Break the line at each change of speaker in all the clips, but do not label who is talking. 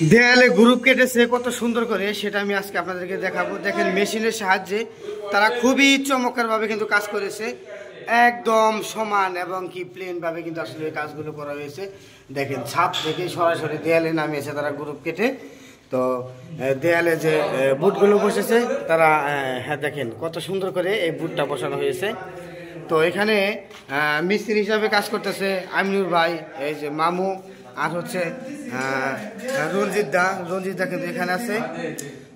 দেয়ালে গ্রুপ কেটেছে কত সুন্দর করে, সেটা আমি আজকে আপনাদেরকে দেখাবো। দেখেন মেশিনের সাহায্যে তারা খুবই চমৎকারভাবে কিন্তু কাজ করেছে, একদম সমান এবং কি প্লেন ভাবে কিন্তু আসলে এই কাজগুলো করা হয়েছে। দেখেন ছাদ থেকে সরাসরি দেয়ালে নামিয়েছে তারা গ্রুপ কেটে। তো দেয়ালে যে বুটগুলো বসেছে তারা, হ্যাঁ দেখেন কত সুন্দর করে এই বুটটা বসানো হয়েছে। তো এখানে মিস্ত্রি হিসাবে কাজ করতেছে আমিনুর ভাই, এই যে মামু, আর হচ্ছে রঞ্জিত দা কিন্তু এখানে আছে।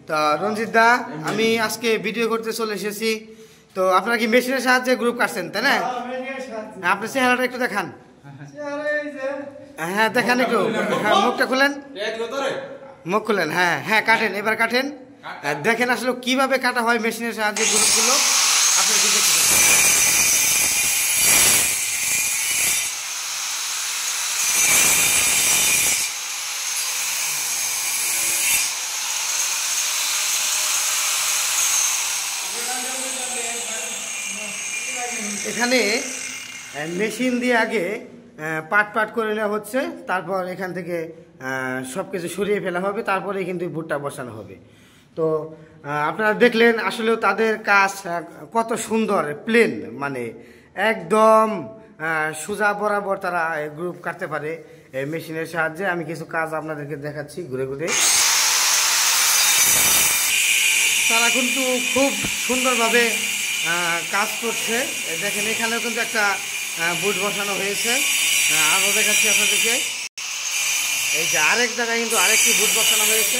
তো রঞ্জিত দা, আমি আজকে ভিডিও করতে চলে এসেছি। তো আপনারা কি মেশিনের সাহায্যে গ্রুপ কাটছেন, তাই না? আপনার চেহারাটা একটু দেখান। হ্যাঁ দেখান একটু, হ্যাঁ মুখটা খুলেন, মুখ খুলেন। হ্যাঁ হ্যাঁ কাটেন, এবার কাটেন। দেখেন আসলে কিভাবে কাটা হয় মেশিনের সাহায্যে গ্রুপগুলো, আপনারা কি দেখতে পাচ্ছেন। এখানে মেশিন দিয়ে আগে পাট করে নেওয়া হচ্ছে, তারপর এখান থেকে সব কিছু সরিয়ে ফেলা হবে, তারপরে কিন্তু ভুট্টা বসানো হবে। তো আপনারা দেখলেন আসলেও তাদের কাজ কত সুন্দর, প্লেন, মানে একদম সোজা বরাবর তারা গ্রুপ কাটতে পারে মেশিনের সাহায্যে। আমি কিছু কাজ আপনাদেরকে দেখাচ্ছি ঘুরে ঘুরে। তারা কিন্তু খুব সুন্দরভাবে কাজ করছে। দেখেন এখানেও কিন্তু একটা বুট বসানো হয়েছে, আরও দেখাচ্ছি আপনাদেরকে। এই যে আরেক জায়গায় কিন্তু আরেকটি বুট বসানো হয়েছে।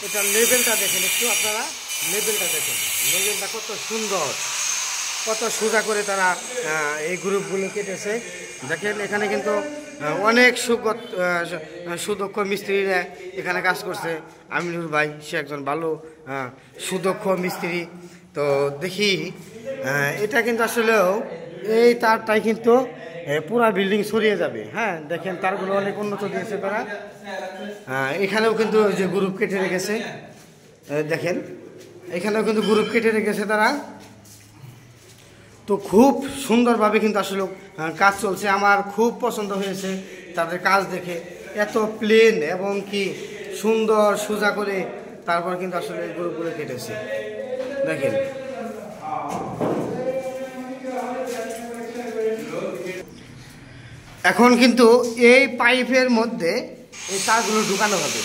এটা লেভেলটা দেখেন একটু আপনারা, লেভেলটা দেখেন, লেভেলটা কত সুন্দর, কত সোজা করে তারা এই গ্রুপগুলো কেটেছে। দেখেন এখানে কিন্তু অনেক সুদক্ষ মিস্ত্রিরা এখানে কাজ করছে। আমিনুর ভাই সে একজন ভালো সুদক্ষ মিস্ত্রি। তো দেখি এটা কিন্তু আসলেও এই তারটাই কিন্তু পুরা বিল্ডিং ছড়িয়ে যাবে। হ্যাঁ দেখেন তারগুলো অনেক উন্নত দিয়েছে তারা। এখানেও কিন্তু যে গ্রুপ কেটে রেখেছে, দেখেন এখানেও কিন্তু গ্রুপ কেটে রেখেছে তারা। তো খুব সুন্দরভাবে কিন্তু আসলে কাজ চলছে। আমার খুব পছন্দ হয়েছে তাদের কাজ দেখে, এত প্লেন এবং কি সুন্দর সোজা করে তারপর কিন্তু আসলে গ্রুপগুলো কেটেছে। দেখেন এখন কিন্তু এই পাইপের মধ্যে এই তারগুলো ঢুকানো হবে।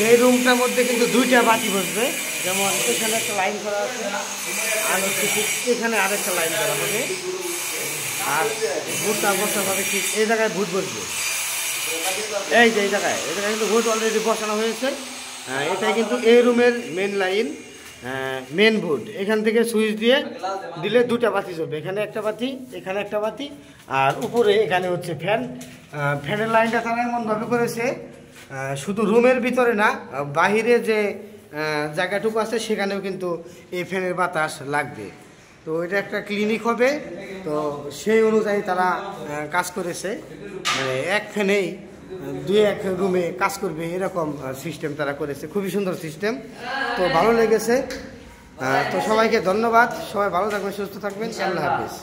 এই রুমটার মধ্যে কিন্তু দুইটা বাতি বসবে, যেমন এখানে একটা লাইন করা আছে, আর হচ্ছে এখানে আরেকটা লাইন করা হবে। আর ভুটটা বসা হবে ঠিক এই জায়গায়, ভুট বসবে এই যে এই জায়গায় কিন্তু ভুট অলরেডি বসানো হয়েছে। এটাই কিন্তু এই রুমের মেন লাইন, মেন ভুট। এখান থেকে সুইচ দিয়ে দিলে দুটা বাতি জ্বলবে, এখানে একটা বাতি, এখানে একটা বাতি, আর উপরে এখানে হচ্ছে ফ্যান। ফ্যানের লাইনটা তারা এমনভাবে করেছে শুধু রুমের ভিতরে না, বাহিরে যে জায়গাটুকু আছে সেখানেও কিন্তু এই ফ্যানের বাতাস লাগবে। তো এটা একটা ক্লিনিক হবে, তো সেই অনুযায়ী তারা কাজ করেছে, মানে এক ফ্যানেই এক রুমে কাজ করবে এরকম সিস্টেম তারা করেছে। খুবই সুন্দর সিস্টেম, তো ভালো লেগেছে। তো সবাইকে ধন্যবাদ, সবাই ভালো থাকবেন, সুস্থ থাকবেন, আল্লাহ হাফিজ।